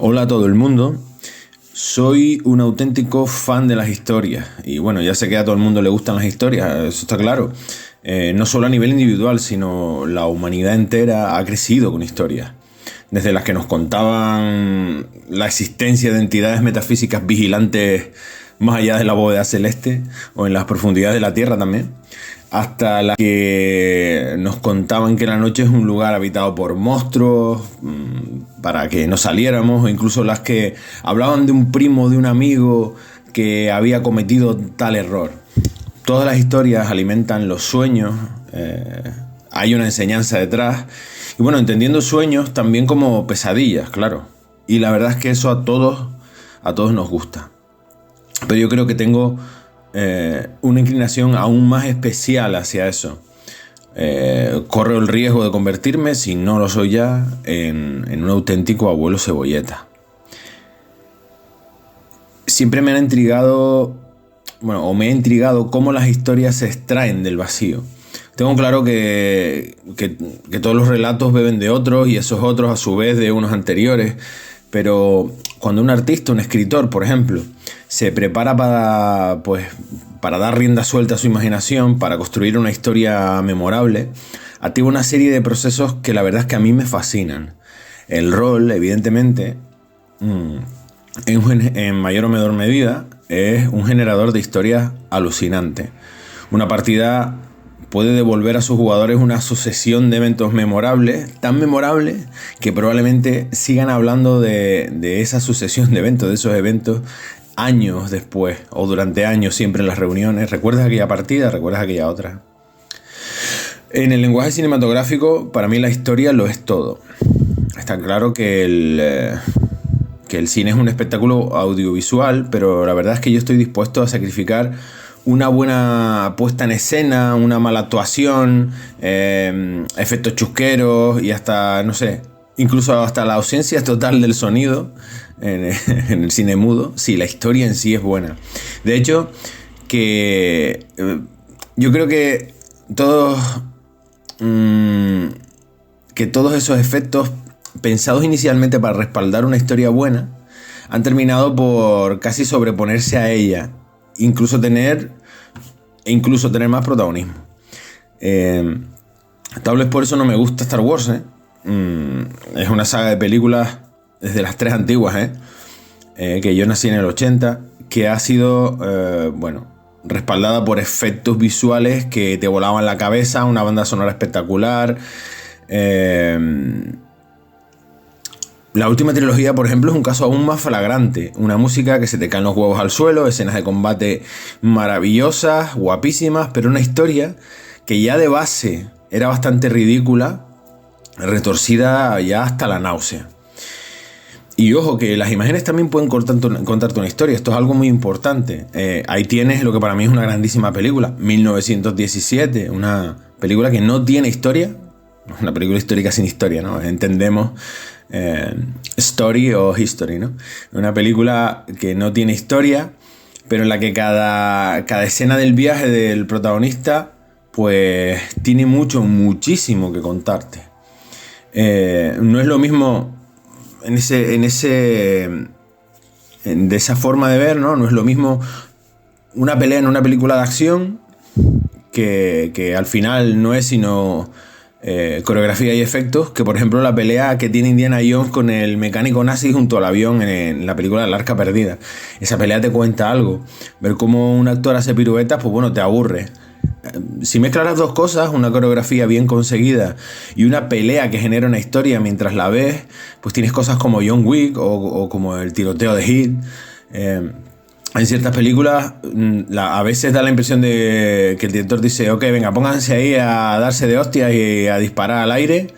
Hola a todo el mundo, soy un auténtico fan de las historias y bueno, ya sé que a todo el mundo le gustan las historias, eso está claro. No solo a nivel individual, sino la humanidad entera ha crecido con historias. Desde las que nos contaban la existencia de entidades metafísicas vigilantes más allá de la bóveda celeste o en las profundidades de la Tierra también, hasta las que nos contaban que la noche es un lugar habitado por monstruos para que no saliéramos, o incluso las que hablaban de un primo, de un amigo que había cometido tal error. Todas las historias alimentan los sueños, hay una enseñanza detrás, y bueno, entendiendo sueños también como pesadillas, claro. Y la verdad es que eso a todos nos gusta. Pero yo creo que tengo una inclinación aún más especial hacia eso. Corro el riesgo de convertirme, si no lo soy ya, en un auténtico abuelo cebolleta. Siempre me han intrigado, o me ha intrigado cómo las historias se extraen del vacío. Tengo claro que todos los relatos beben de otros y esos otros a su vez de unos anteriores, pero cuando un artista, un escritor, por ejemplo, se prepara para dar rienda suelta a su imaginación, para construir una historia memorable, activa una serie de procesos que la verdad es que a mí me fascinan. El rol, evidentemente, en mayor o menor medida, es un generador de historias alucinante. Una partida puede devolver a sus jugadores una sucesión de eventos memorables, tan memorables que probablemente sigan hablando de esa sucesión de eventos, de esos eventos, años después o durante años, siempre en las reuniones. ¿Recuerdas aquella partida? ¿Recuerdas aquella otra? En el lenguaje cinematográfico, para mí la historia lo es todo. Está claro que el cine es un espectáculo audiovisual, pero la verdad es que yo estoy dispuesto a sacrificar una buena puesta en escena, una mala actuación, efectos chusqueros y hasta, no sé, incluso hasta la ausencia total del sonido en el cine mudo, si la historia en sí es buena. De hecho, yo creo que todos esos efectos pensados inicialmente para respaldar una historia buena han terminado por casi sobreponerse a ella, incluso tener más protagonismo. Tal vez por eso no me gusta Star Wars, es una saga de películas desde las 3 antiguas, que yo nací en el 80, que ha sido respaldada por efectos visuales que te volaban la cabeza, una banda sonora espectacular. La última trilogía, por ejemplo, es un caso aún más flagrante. Una música que se te caen los huevos al suelo, escenas de combate maravillosas, guapísimas, pero una historia que ya de base era bastante ridícula, retorcida ya hasta la náusea. Y ojo, que las imágenes también pueden contarte una historia. Esto es algo muy importante. Ahí tienes lo que para mí es una grandísima película, 1917, una película que no tiene historia, una película histórica sin historia, ¿no? Entendemos story o history, ¿no? Una película que no tiene historia, pero en la que cada escena del viaje del protagonista pues tiene muchísimo que contarte. No es lo mismo de esa forma de ver, ¿no? No es lo mismo una pelea en una película de acción que al final no es sino coreografía y efectos, que por ejemplo la pelea que tiene Indiana Jones con el mecánico nazi junto al avión en la película El Arca Perdida. Esa pelea te cuenta algo. Ver cómo un actor hace piruetas, pues bueno, te aburre. Si mezclas las dos cosas, una coreografía bien conseguida y una pelea que genera una historia mientras la ves, pues tienes cosas como John Wick o como el tiroteo de Heat. En ciertas películas a veces da la impresión de que el director dice: ok, venga, pónganse ahí a darse de hostias y a disparar al aire,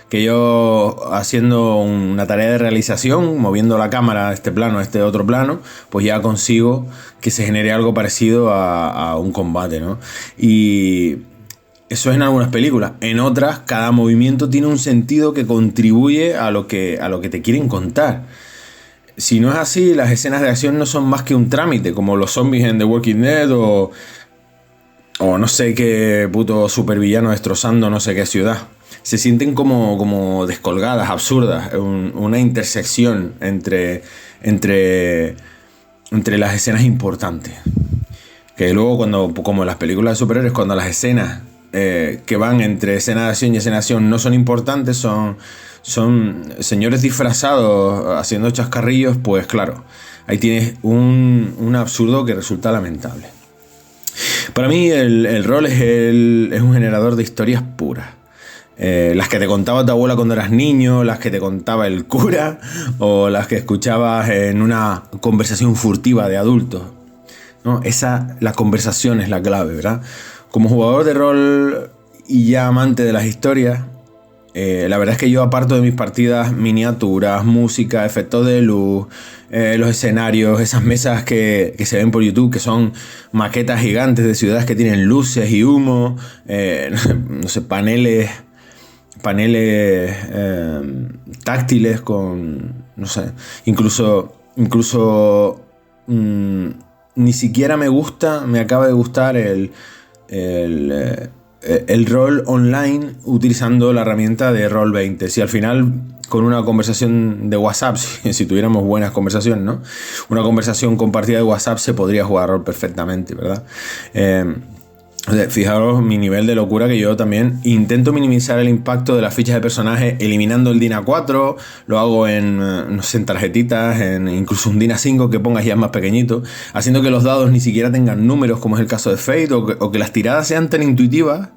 que yo haciendo una tarea de realización, moviendo la cámara a este plano, a este otro plano, pues ya consigo que se genere algo parecido a un combate, ¿no? Y eso es en algunas películas. En otras, cada movimiento tiene un sentido que contribuye a lo que te quieren contar. Si no es así, las escenas de acción no son más que un trámite, como los zombies en The Walking Dead o o no sé qué puto supervillano destrozando no sé qué ciudad. Se sienten como descolgadas, absurdas, una intersección entre las escenas importantes. Que luego como en las películas de superhéroes, cuando las escenas que van entre escena de acción y escena de acción no son importantes, son señores disfrazados haciendo chascarrillos, pues claro, ahí tienes un absurdo que resulta lamentable. Para mí el rol es un generador de historias puras. Las que te contaba tu abuela cuando eras niño, las que te contaba el cura, o las que escuchabas en una conversación furtiva de adultos, ¿no? La conversación es la clave, ¿verdad? Como jugador de rol y ya amante de las historias, la verdad es que yo aparto de mis partidas miniaturas, música, efectos de luz, los escenarios, esas mesas que se ven por YouTube, que son maquetas gigantes de ciudades que tienen luces y humo, no sé, paneles táctiles con, no sé, incluso ni siquiera me acaba de gustar el rol online utilizando la herramienta de Roll20. Si al final con una conversación de WhatsApp, si tuviéramos buenas conversaciones, ¿no? Una conversación compartida de WhatsApp se podría jugar rol perfectamente, ¿verdad? Fijaros mi nivel de locura, que yo también intento minimizar el impacto de las fichas de personaje eliminando el DIN A4, lo hago no sé, en tarjetitas, incluso un DIN A5 que pongas ya más pequeñito, haciendo que los dados ni siquiera tengan números, como es el caso de Fate, o que las tiradas sean tan intuitivas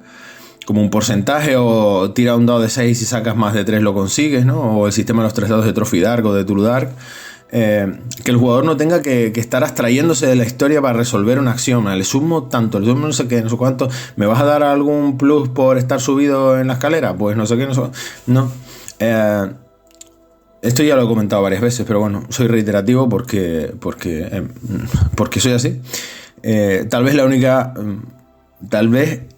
como un porcentaje, o tira un dado de 6 y si sacas más de 3 lo consigues, ¿no? O el sistema de los 3 dados de Trophy Dark o de True Dark. Que el jugador no tenga que estar abstrayéndose de la historia para resolver una acción. Le sumo tanto, le sumo no sé qué, no sé cuánto. ¿Me vas a dar algún plus por estar subido en la escalera? Pues no sé qué, no sé. No. Esto ya lo he comentado varias veces, pero bueno, soy reiterativo porque soy así. Tal vez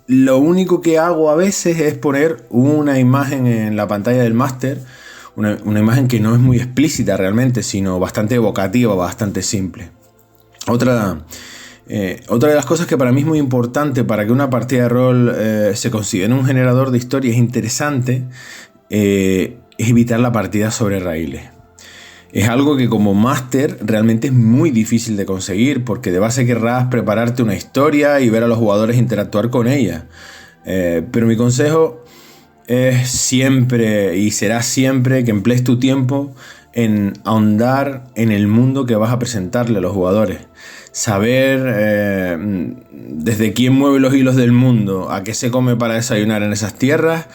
lo único que hago a veces es poner una imagen en la pantalla del máster. Una imagen que no es muy explícita realmente, sino bastante evocativa, bastante simple. Otra de las cosas que para mí es muy importante para que una partida de rol se considere un generador de historias interesante es evitar la partida sobre raíles. Es algo que como máster realmente es muy difícil de conseguir, porque de base querrás prepararte una historia y ver a los jugadores interactuar con ella. Pero mi consejo es siempre y será siempre que emplees tu tiempo en ahondar en el mundo que vas a presentarle a los jugadores. Saber desde quién mueve los hilos del mundo, a qué se come para desayunar en esas tierras,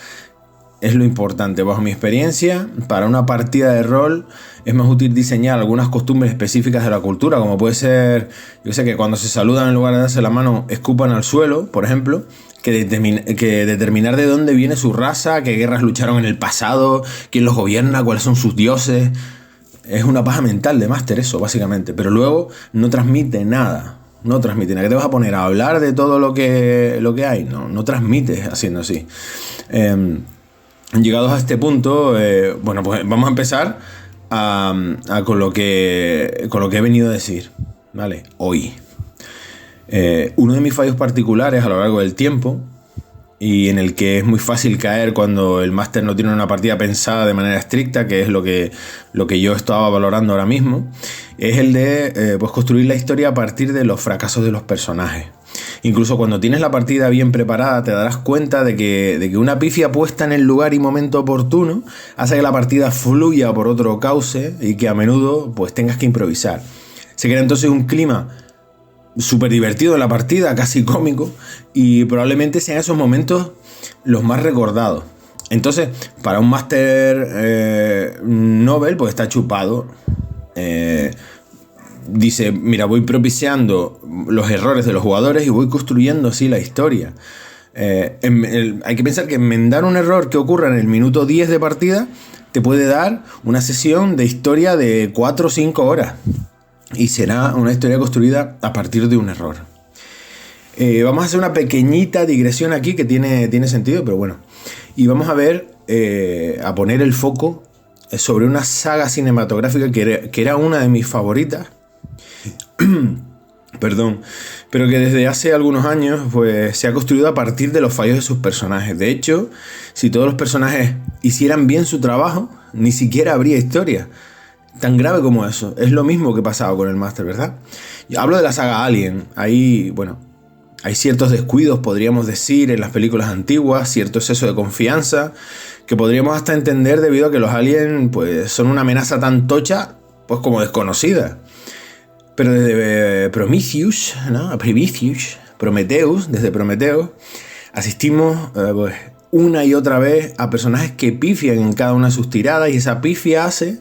es lo importante. Bajo mi experiencia, para una partida de rol es más útil diseñar algunas costumbres específicas de la cultura, como puede ser, yo sé, que cuando se saludan en lugar de darse la mano escupan al suelo, por ejemplo, que determinar de dónde viene su raza, qué guerras lucharon en el pasado, quién los gobierna, cuáles son sus dioses. Es una paja mental de máster eso, básicamente, pero luego no transmite nada. No transmite nada. ¿Qué te vas a poner a hablar de todo lo que hay? No transmites haciendo así. Llegados a este punto, bueno, pues vamos a empezar con lo que he venido a decir, ¿vale? Hoy. Uno de mis fallos particulares a lo largo del tiempo, y en el que es muy fácil caer cuando el máster no tiene una partida pensada de manera estricta, que es lo que yo estaba valorando ahora mismo, es el de pues construir la historia a partir de los fracasos de los personajes. Incluso cuando tienes la partida bien preparada te darás cuenta de que una pifia puesta en el lugar y momento oportuno hace que la partida fluya por otro cauce y que a menudo pues tengas que improvisar. Se crea entonces un clima súper divertido en la partida, casi cómico, y probablemente sean esos momentos los más recordados. Entonces, para un máster novel, pues está chupado. Dice, mira, voy propiciando los errores de los jugadores y voy construyendo así la historia. Hay que pensar que enmendar un error que ocurra en el minuto 10 de partida te puede dar una sesión de historia de 4 o 5 horas. Y será una historia construida a partir de un error. Vamos a hacer una pequeñita digresión aquí que tiene sentido, pero bueno. Y vamos a ver, a poner el foco sobre una saga cinematográfica que era una de mis favoritas. Perdón, pero que desde hace algunos años pues se ha construido a partir de los fallos de sus personajes. De hecho, si todos los personajes hicieran bien su trabajo, ni siquiera habría historia. Tan grave como eso. Es lo mismo que pasaba con el Máster, ¿verdad? Yo hablo de la saga Alien. Ahí, bueno, hay ciertos descuidos, podríamos decir, en las películas antiguas, cierto exceso de confianza, que podríamos hasta entender debido a que los aliens pues son una amenaza tan tocha pues como desconocida. Pero desde Prometheus, ¿no? Prometheus, desde Prometheus, asistimos pues, una y otra vez a personajes que pifian en cada una de sus tiradas y esa pifia hace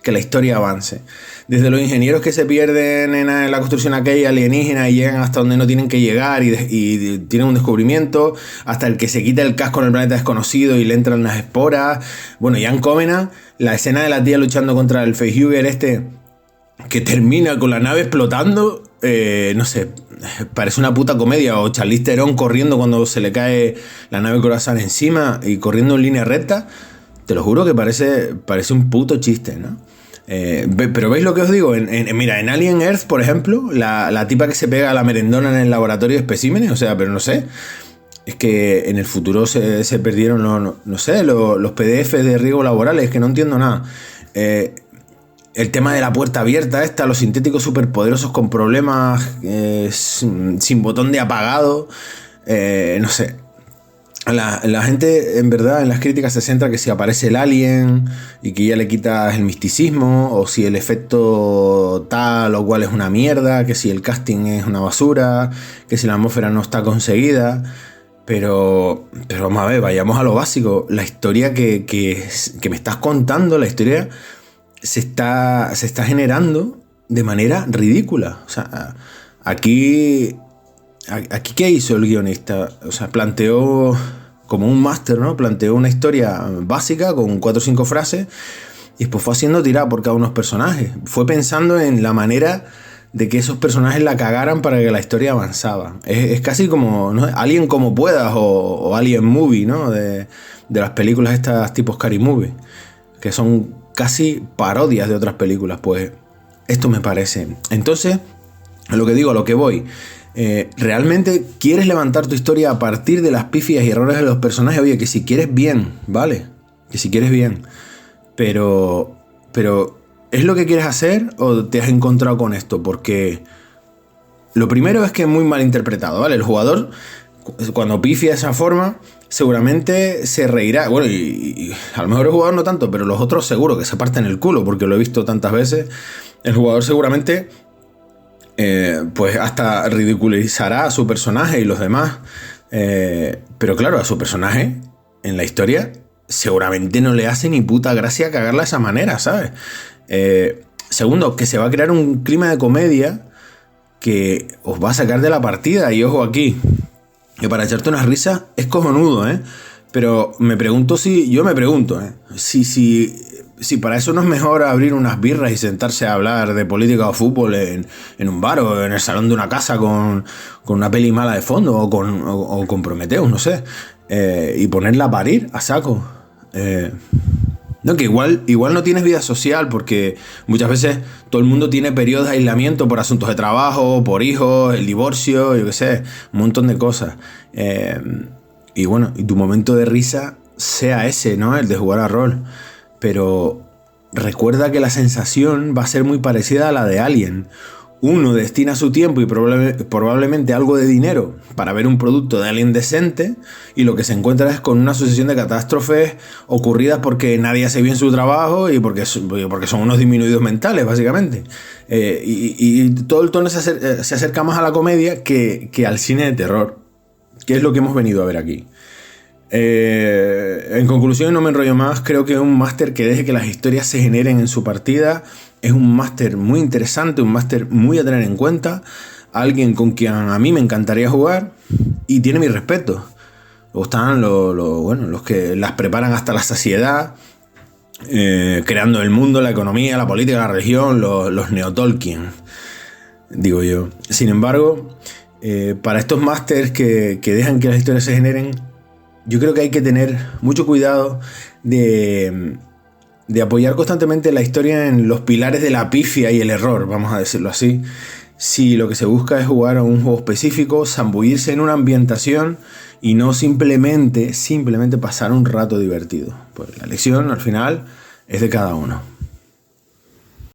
que la historia avance. Desde los ingenieros que se pierden en la construcción aquella alienígena y llegan hasta donde no tienen que llegar y tienen un descubrimiento, hasta el que se quita el casco en el planeta desconocido y le entran las esporas. Bueno, Ian Covenant, la escena de la tía luchando contra el facehugger que termina con la nave explotando, no sé, parece una puta comedia. O Charlize Theron corriendo cuando se le cae la nave Corazón encima y corriendo en línea recta. Te lo juro que parece un puto chiste, ¿no? Pero ¿veis lo que os digo? Mira, en Alien Earth, por ejemplo, la tipa que se pega a la merendona en el laboratorio de especímenes, o sea, pero no sé. Es que en el futuro se perdieron, no sé, los PDF de riesgos laborales, que no entiendo nada. El tema de la puerta abierta los sintéticos superpoderosos con problemas sin botón de apagado, no sé. La gente, en verdad, en las críticas se centra que si aparece el alien y que ya le quitas el misticismo, o si el efecto tal o cual es una mierda, que si el casting es una basura, que si la atmósfera no está conseguida. Pero vamos a ver, vayamos a lo básico. La historia que me estás contando, la historia se está generando de manera ridícula. O sea, aquí ¿qué hizo el guionista? O sea, planteó como un máster, ¿no? Planteó una historia básica con 4 o 5 frases y después fue haciendo tirar por cada uno de los personajes. Fue pensando en la manera de que esos personajes la cagaran para que la historia avanzaba. Es casi como, ¿no? Alien como puedas o Alien Movie, ¿no? De las películas estas tipo Scary Movie, que son casi parodias de otras películas. Pues esto me parece. Entonces, a lo que digo, a lo que voy. ¿Realmente quieres levantar tu historia a partir de las pifias y errores de los personajes? Oye, que si quieres bien, ¿vale? Que si quieres bien. Pero ¿es lo que quieres hacer o te has encontrado con esto? Porque lo primero es que es muy mal interpretado, ¿vale? El jugador, cuando pifia de esa forma, seguramente se reirá. Bueno, y a lo mejor el jugador no tanto, pero los otros seguro que se parten el culo, porque lo he visto tantas veces. El jugador seguramente pues hasta ridiculizará a su personaje y los demás. Pero claro, a su personaje en la historia seguramente no le hace ni puta gracia cagarla de esa manera, ¿sabes? Segundo, que se va a crear un clima de comedia que os va a sacar de la partida. Y ojo aquí, que para echarte unas risas es cojonudo, ¿eh? Pero yo me pregunto, si para eso no es mejor abrir unas birras y sentarse a hablar de política o fútbol en un bar o en el salón de una casa con una peli mala de fondo o con Prometheus, no sé, y ponerla a parir a saco. No, que igual no tienes vida social, porque muchas veces todo el mundo tiene periodos de aislamiento por asuntos de trabajo, por hijos, el divorcio, yo qué sé, un montón de cosas. Y bueno, y tu momento de risa sea ese, ¿no? El de jugar a rol. Pero recuerda que la sensación va a ser muy parecida a la de Alien. Uno destina su tiempo y probablemente algo de dinero para ver un producto de Alien decente, y lo que se encuentra es con una sucesión de catástrofes ocurridas porque nadie hace bien su trabajo y porque son unos disminuidos mentales, básicamente. Y todo el tono se acerca más a la comedia que al cine de terror, que es lo que hemos venido a ver aquí. En conclusión, no me enrollo más. Creo que un máster que deje que las historias se generen en su partida es un máster muy interesante, un máster muy a tener en cuenta, alguien con quien a mí me encantaría jugar y tiene mi respeto. Luego están los que las preparan hasta la saciedad, creando el mundo, la economía, la política, la religión, los neo-Tolkien, digo yo. Sin embargo, para estos másters que dejan que las historias se generen, yo creo que hay que tener mucho cuidado de apoyar constantemente la historia en los pilares de la pifia y el error, vamos a decirlo así, si lo que se busca es jugar a un juego específico, zambullirse en una ambientación y no simplemente pasar un rato divertido. Pues la elección al final es de cada uno.